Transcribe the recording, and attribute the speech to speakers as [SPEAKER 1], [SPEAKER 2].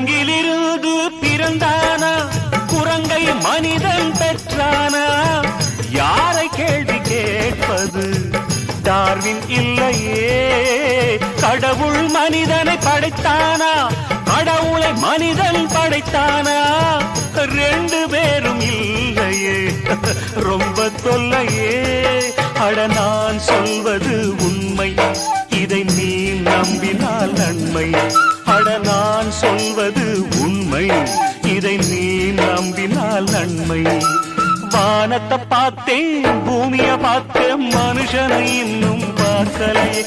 [SPEAKER 1] குரங்கிலிருந்து பிறந்தானா குரங்கை மனிதன் பெற்றானா யாரை கேள்வி கேட்பது டார்வின் இல்லையே கடவுள் மனிதனை படைத்தானா கடவுளை மனிதன் படைத்தானா ரெண்டு பேரும் இல்லையே ரொம்ப தொல்லையே அட நான் சொல்வது உண்மை இதை நீ நம்பினால் நன்மை அட நான் சொல்வது உண்மை இதை நீ நம்பினால் நன்மை வானத்தை பார்த்தேன் பூமியை பார்த்தேன் மனுஷனை இன்னும் பார்க்கலையே